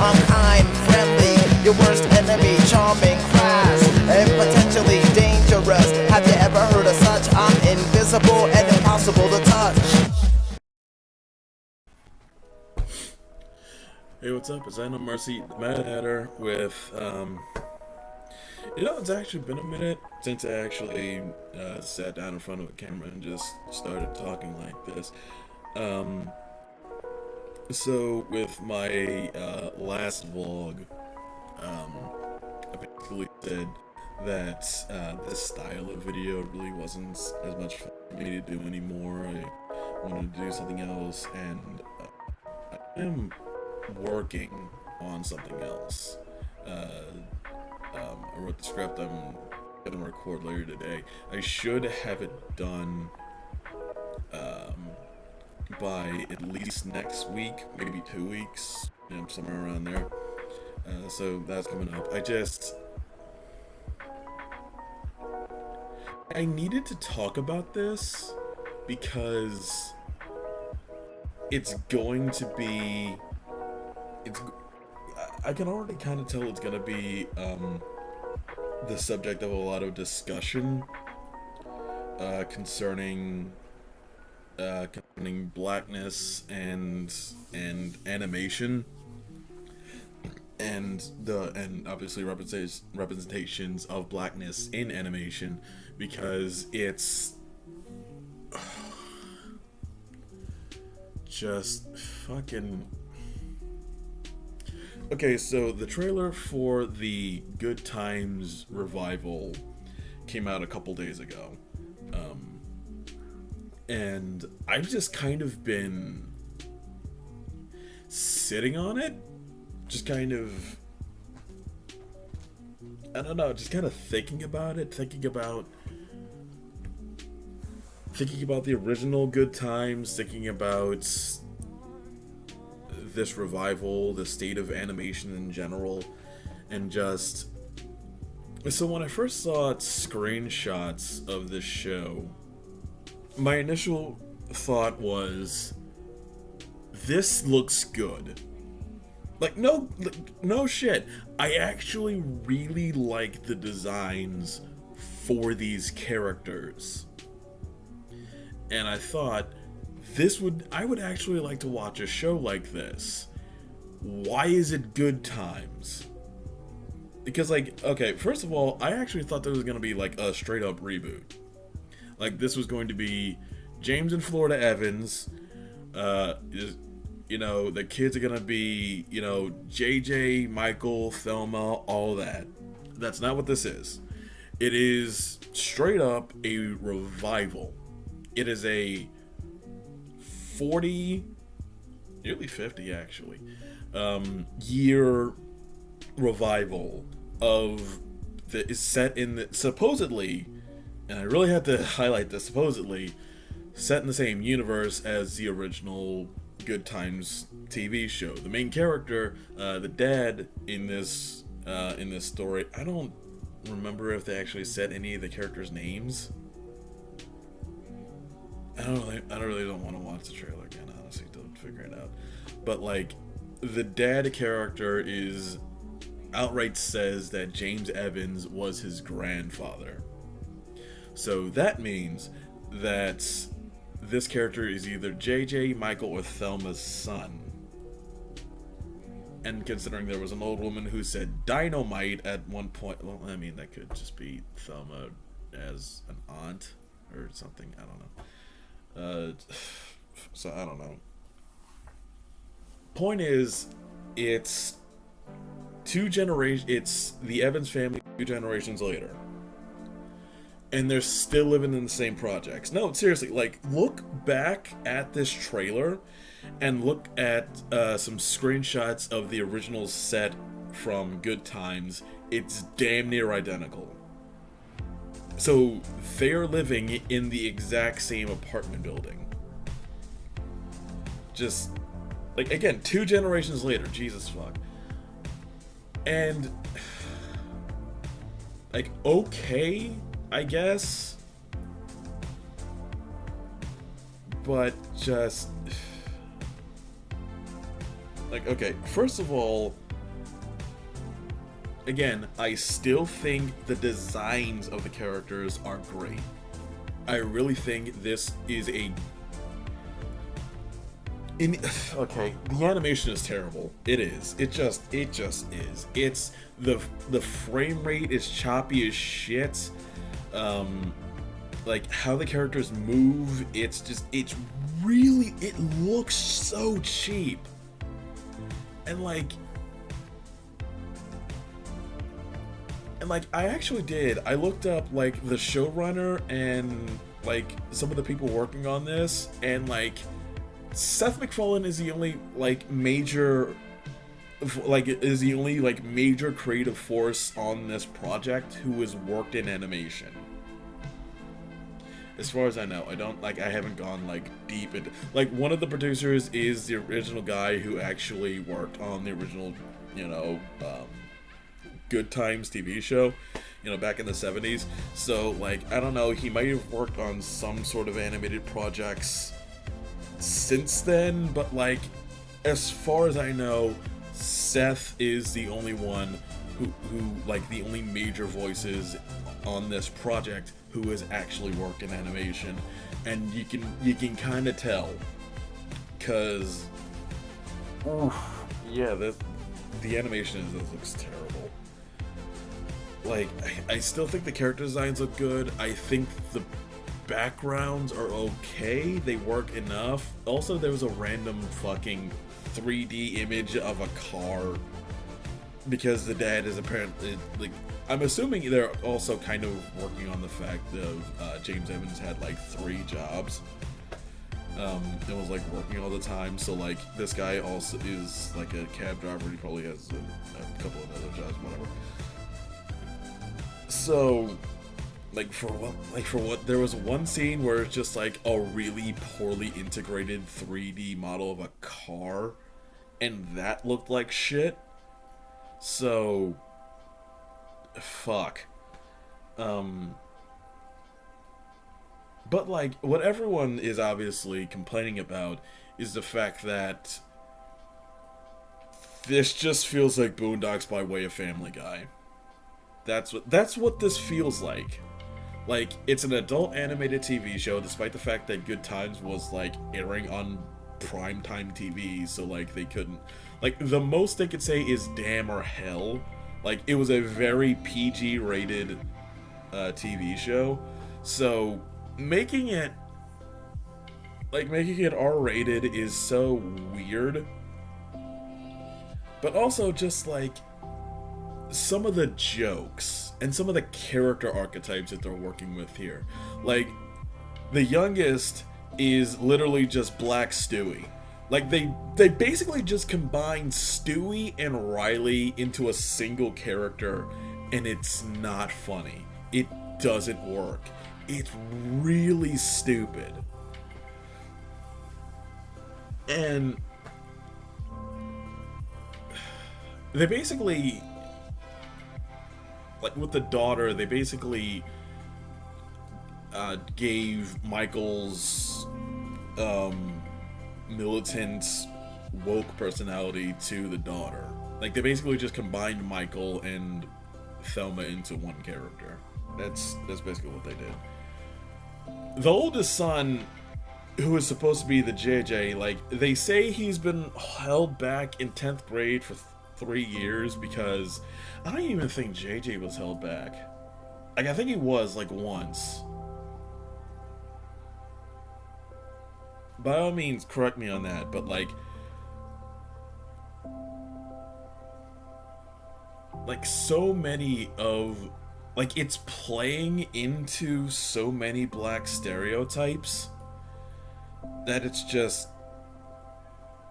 I'm kind, friendly, your worst enemy, charming, crass, and potentially dangerous. Have you ever heard of such? I'm invisible and impossible to touch. Hey, what's up? It's I Know Mercy, Mad Hatter with, it's actually been a minute since I actually sat down in front of a camera and just started talking like this. So with my last vlog, I basically said that this style of video really wasn't as much fun for me to do anymore. I wanted to do something else, and I am working on something else. I wrote the script. I'm gonna record later today. I should have it done by at least next week, maybe 2 weeks, somewhere around there. So that's coming up. I needed to talk about this because it's going to be. I can already kind of tell it's gonna be the subject of a lot of discussion concerning blackness and animation and obviously representations of blackness in animation, because it's just fucking. Okay, so the trailer for the Good Times revival came out a couple days ago. And I've just kind of been sitting on it. Just kind of, I don't know, just kind of thinking about it, thinking about the original Good Times, thinking about this revival, the state of animation in general, and just. So when I first saw screenshots of this show, my initial thought was, this looks good. Like, no shit. I actually really like the designs for these characters. And I thought, I would actually like to watch a show like this. Why is it Good Times? Because, like, okay, first of all, I actually thought there was going to be, like, a straight-up reboot. Like, this was going to be James and Florida Evans, the kids are going to be, JJ, Michael, Thelma, all that. That's not what this is. It is straight up a revival. It is a 40, nearly 50 actually, year revival of is set in the supposedly, and I really have to highlight this, supposedly set in the same universe as the original Good Times TV show. The main character, the dad in this story, I don't remember if they actually said any of the characters' names. I really don't want to watch the trailer again, honestly, to figure it out. But, like, the dad character outright says that James Evans was his grandfather. So that means that this character is either JJ, Michael, or Thelma's son. And considering there was an old woman who said dynamite at one point, well, I mean, that could just be Thelma as an aunt or something, I don't know. So I don't know. Point is, it's the Evans family 2 generations later, and they're still living in the same projects. No, seriously, like, look back at this trailer and look at some screenshots of the original set from Good Times. It's damn near identical. So they're living in the exact same apartment building. Just, like, again, 2 generations later, Jesus fuck. And, like, okay, I guess, but just, like, okay, first of all, again, I still think the designs of the characters are great. I really think this is okay, the animation is terrible. It is. It just is. It's the frame rate is choppy as shit. Like how the characters move, it looks so cheap. And like I looked up like the showrunner and like some of the people working on this, and like Seth MacFarlane is the only major creative force on this project who has worked in animation. As far as I know, I haven't gone deep into one of the producers is the original guy who actually worked on the original, Good Times TV show, back in the 70s. So I don't know, he might have worked on some sort of animated projects since then, but as far as I know, Seth is the only one who the only major voices on this project who has actually worked in animation, and you can kind of tell, cause the animation looks terrible. I still think the character designs look good. I think the backgrounds are okay. They work enough. Also, there was a random fucking 3D image of a car because the dad is apparently I'm assuming they're also kind of working on the fact of James Evans had 3 jobs. It was working all the time. So this guy also is a cab driver. He probably has a couple of other jobs, whatever. So, for what, there was one scene where it's just a really poorly integrated 3D model of a car, and that looked like shit. So, fuck. But what everyone is obviously complaining about is the fact that this just feels like Boondocks by way of Family Guy. That's what this feels like. It's an adult animated TV show, despite the fact that Good Times was airing on primetime TV, so they couldn't the most they could say is damn or hell. It was a very PG rated TV show, so making it R rated is so weird. But also just some of the jokes and some of the character archetypes that they're working with here. The youngest is literally just Black Stewie. They basically just combined Stewie and Riley into a single character, and it's not funny. It doesn't work. It's really stupid. And they basically with the daughter, they basically gave Michael's militant, woke personality to the daughter. They basically just combined Michael and Thelma into one character. That's basically what they did. The oldest son, who is supposed to be the JJ, they say he's been held back in 10th grade for 3 years because I don't even think JJ was held back. I think he was once. By all means, correct me on that, but so many of it's playing into so many black stereotypes that it's just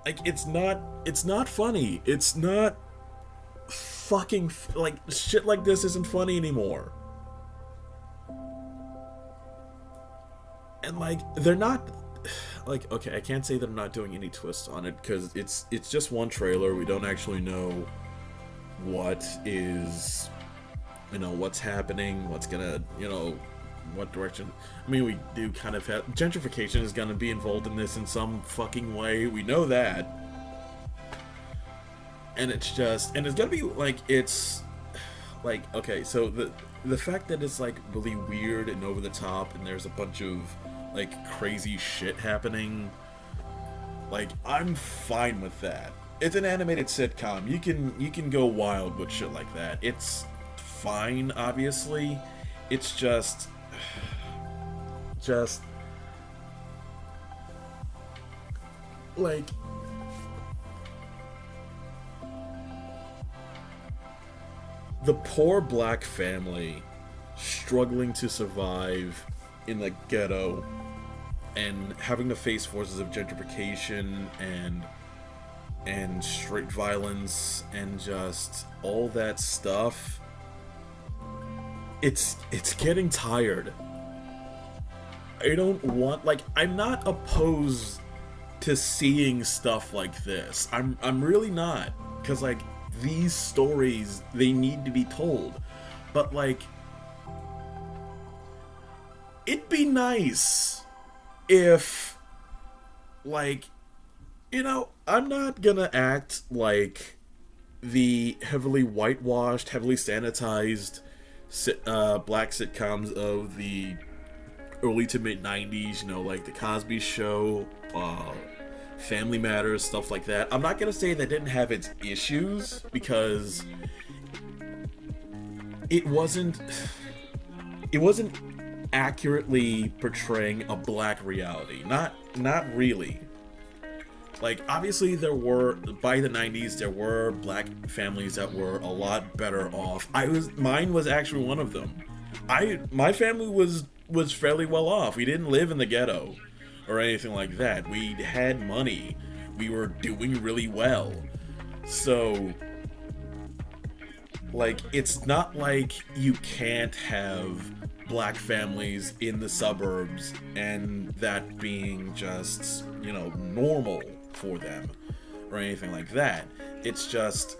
it's not funny. It's not fucking shit like this isn't funny anymore. And they're not okay, I can't say they're not doing any twists on it because it's just one trailer. We don't actually know what is what's happening, what's gonna what direction. I mean, we do kind of have gentrification is gonna be involved in this in some fucking way. We know that. And it's gonna be like, okay, so the fact that it's like really weird and over the top and there's a bunch of like crazy shit happening, like, I'm fine with that. It's an animated sitcom. You can go wild with shit like that. It's fine, obviously. It's just like, the poor black family struggling to survive in the ghetto and having to face forces of gentrification and street violence and just all that stuff. It's getting tired. I don't want, like, I'm not opposed to seeing stuff like this. I'm really not, cuz like, these stories, they need to be told. But like, it'd be nice if, like, you know, I'm not gonna act like the heavily whitewashed, heavily sanitized black sitcoms of the early to mid 90s, you know, like The Cosby Show, Family Matters, stuff like that. I'm not gonna say that didn't have its issues, because it wasn't accurately portraying a black reality. Not really. Like, obviously there were, by the 90s, there were black families that were a lot better off. Mine was actually one of them. My family was fairly well off. We didn't live in the ghetto or anything like that. We had money. We were doing really well. So, like, it's not like you can't have black families in the suburbs and that being just, you know, normal for them or anything like that. It's just,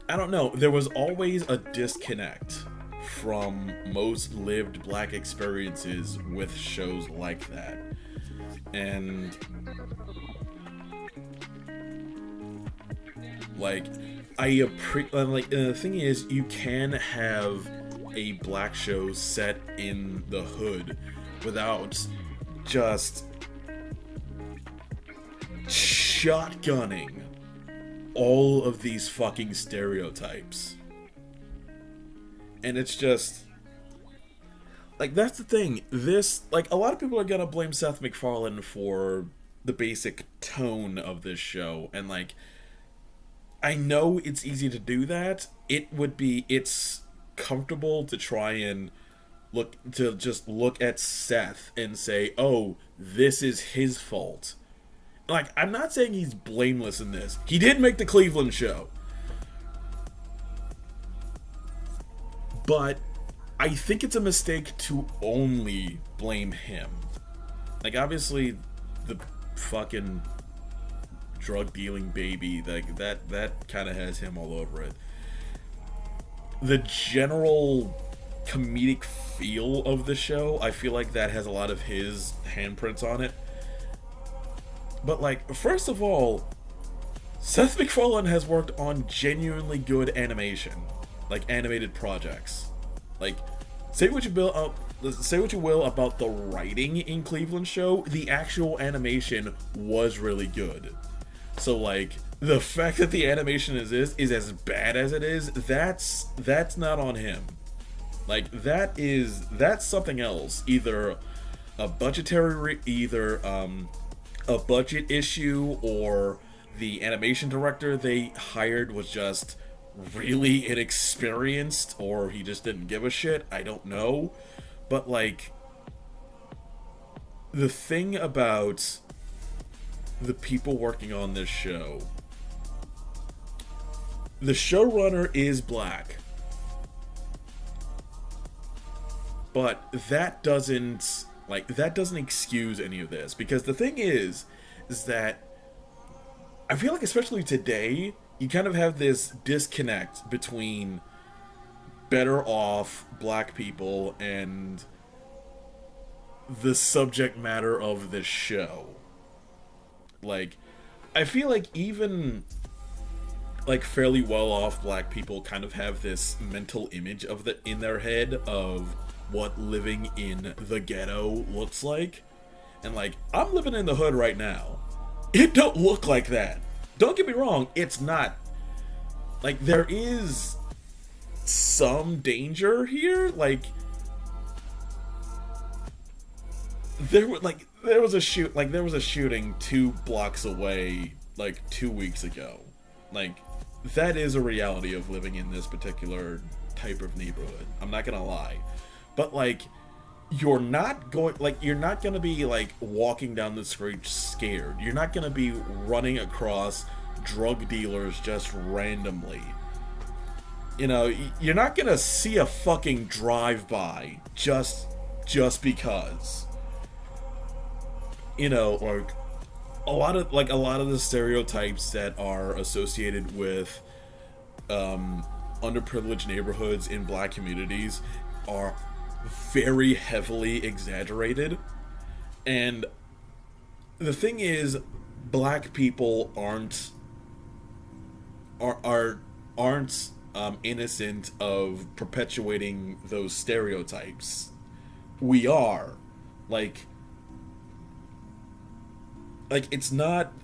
I don't know, there was always a disconnect from most lived black experiences with shows like that. And like, the thing is, you can have a black show set in the hood without just shotgunning all of these fucking stereotypes. And it's just, like, that's the thing. This, like, a lot of people are gonna blame Seth MacFarlane for the basic tone of this show, and like, I know it's easy to do that. It's comfortable to try and just look at Seth and say, oh, this is his fault. Like, I'm not saying he's blameless in this. He did make the Cleveland show. But I think it's a mistake to only blame him. Like, obviously, the fucking drug dealing baby, like, that kind of has him all over it. The general comedic feel of the show, I feel like that has a lot of his handprints on it. But, like, first of all, Seth MacFarlane has worked on genuinely good animation, like animated projects. Like, say what you will about the writing in Cleveland show, the actual animation was really good. So, like, the fact that the animation is as bad as it is, that's not on him. Like, that's something else. Either a budgetary, a budget issue, or the animation director they hired was just really inexperienced, or he just didn't give a shit. I don't know. But, like, the thing about the people working on this show, the showrunner is black, but that doesn't excuse any of this, because the thing is that I feel like, especially today, you kind of have this disconnect between better off black people and the subject matter of this show. Like, I feel like even like fairly well-off black people kind of have this mental image in their head of what living in the ghetto looks like. And like, I'm living in the hood right now. It don't look like that. Don't get me wrong, it's not. Like, there is some danger here. Like, there was a shooting 2 blocks away like 2 weeks ago. Like, that is a reality of living in this particular type of neighborhood. I'm not gonna lie. But like, you're not gonna be like walking down the street scared. You're not gonna be running across drug dealers just randomly. You know, you're not gonna see a fucking drive-by just because. You know, like a lot of the stereotypes that are associated with underprivileged neighborhoods in black communities are very heavily exaggerated. And the thing is, black people aren't innocent of perpetuating those stereotypes. We are. Like it's not,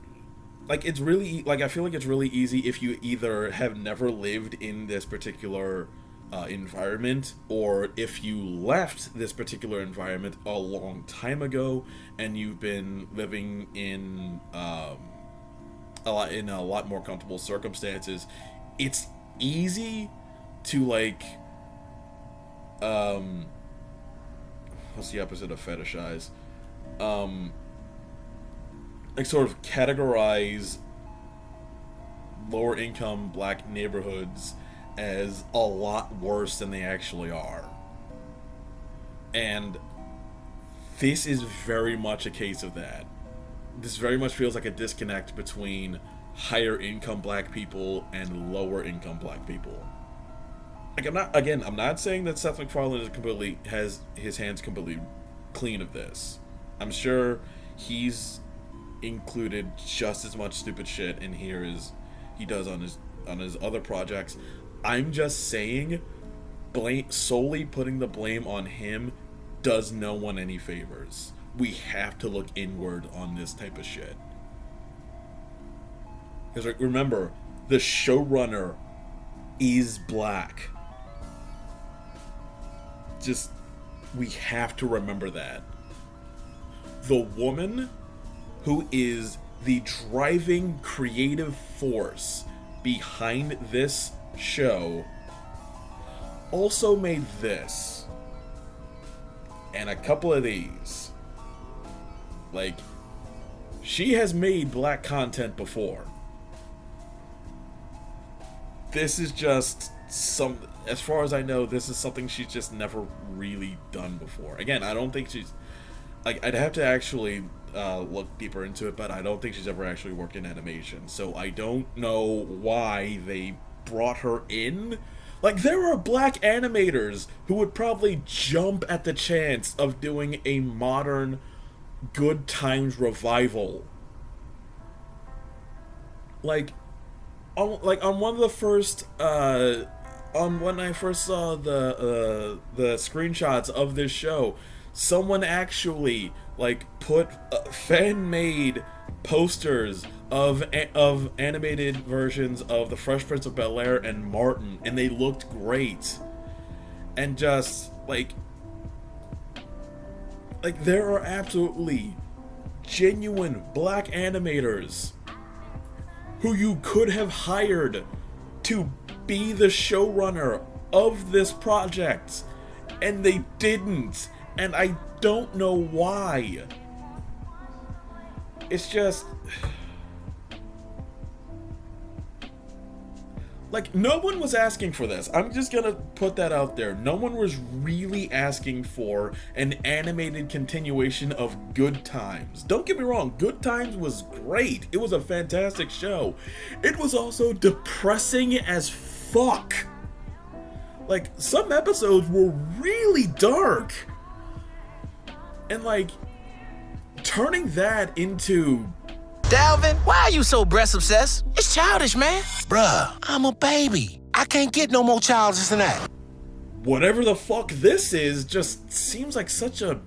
like, it's really, like, I feel like it's really easy if you either have never lived in this particular environment, or if you left this particular environment a long time ago and you've been living in a lot more comfortable circumstances. It's easy to, like, what's the opposite of fetishize? Like, sort of categorize lower income black neighborhoods as a lot worse than they actually are. And this is very much a case of that. This very much feels like a disconnect between higher income black people and lower income black people. Like, I'm not saying that Seth MacFarlane has his hands completely clean of this. I'm sure he's included just as much stupid shit in here as he does on his other projects. I'm just saying, solely putting the blame on him does no one any favors. We have to look inward on this type of shit. Because, like, remember, the showrunner is black. Just, we have to remember that. The woman who is the driving creative force behind this show also made this and a couple of these. Like, she has made black content before. This is just as far as I know, this is something she's just never really done before. Again, I don't think she's, like, I'd have to actually look deeper into it, but I don't think she's ever actually worked in animation. So I don't know why they brought her in. Like, there are black animators who would probably jump at the chance of doing a modern Good Times revival. Like on one of the first when I first saw the screenshots of this show, someone actually, like, put fan-made posters of animated versions of The Fresh Prince of Bel-Air and Martin, and they looked great. And just, like, there are absolutely genuine black animators who you could have hired to be the showrunner of this project, and they didn't. And I don't know why. It's just, like, no one was asking for this. I'm just gonna put that out there. No one was really asking for an animated continuation of Good Times. Don't get me wrong, Good Times was great. It was a fantastic show. It was also depressing as fuck. Like, some episodes were really dark. And, like, turning that into Dalvin, why are you so breast obsessed? It's childish, man. Bruh, I'm a baby. I can't get no more childish than that. Whatever the fuck this is just seems like such a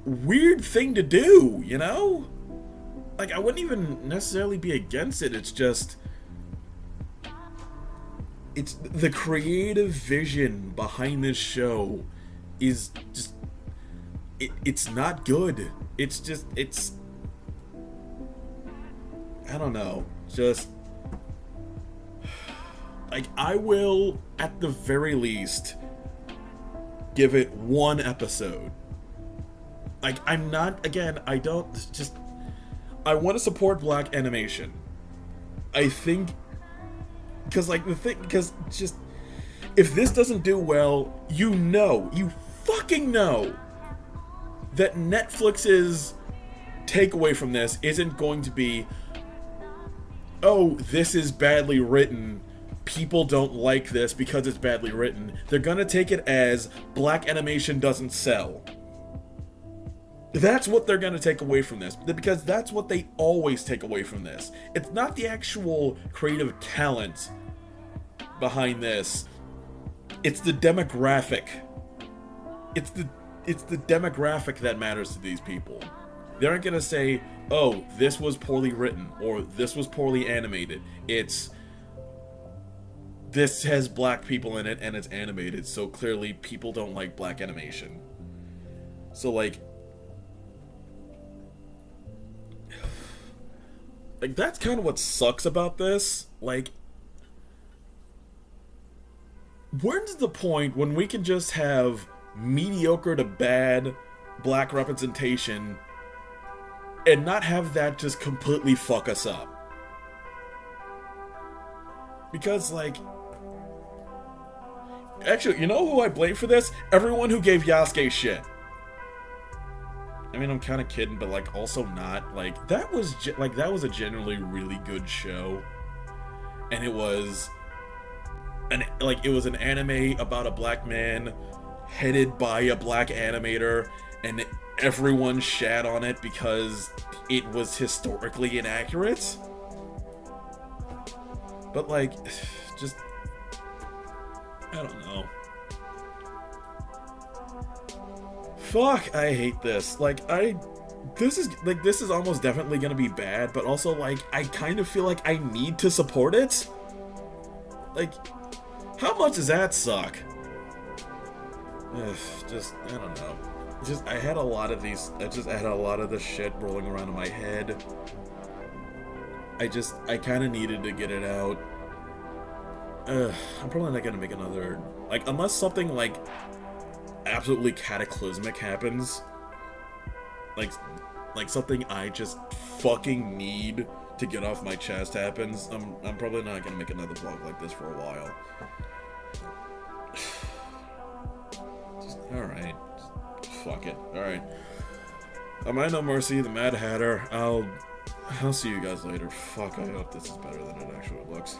weird thing to do, you know? Like, I wouldn't even necessarily be against it, it's just... It's the creative vision behind this show is just... It's not good. It's just, it's... I don't know. Just... Like, I will, at the very least, give it one episode. Like, I'm not, again, I don't, just... I want to support black animation. I think... Because, like, the thing, because just... If this doesn't do well, you fucking know that Netflix's takeaway from this isn't going to be, oh, this is badly written, people don't like this because it's badly written. They're gonna take it as black animation doesn't sell. That's what they're gonna take away from this, because that's what they always take away from this. It's not the actual creative talent behind this. It's the demographic. It's the demographic that matters to these people. They aren't gonna say, oh, this was poorly written, or this was poorly animated. It's, this has black people in it, and it's animated, so clearly people don't like black animation. So, like, that's kind of what sucks about this. Like, where's the point when we can just have mediocre to bad black representation and not have that just completely fuck us up? Because, like, actually, you know who I blame for this? Everyone who gave Yasuke shit. I mean, I'm kind of kidding, but, like, also not. Like, that was a generally really good show, and it was an anime about a black man headed by a black animator, and everyone shat on it because it was historically inaccurate. But, like, just, I don't know. Fuck, I hate this. Like, this is almost definitely gonna be bad, but also, like, I kind of feel like I need to support it. Like, how much does that suck? Ugh, just, I don't know. Just, I had a lot of this shit rolling around in my head. I kind of needed to get it out. I'm probably not gonna make another, like, unless something, like, absolutely cataclysmic happens. Like something I just fucking need to get off my chest happens, I'm probably not gonna make another vlog like this for a while. Alright. Fuck it. Alright. I'm I No Mercy, the Mad Hatter. I'll see you guys later. Fuck, I hope this is better than it actually looks.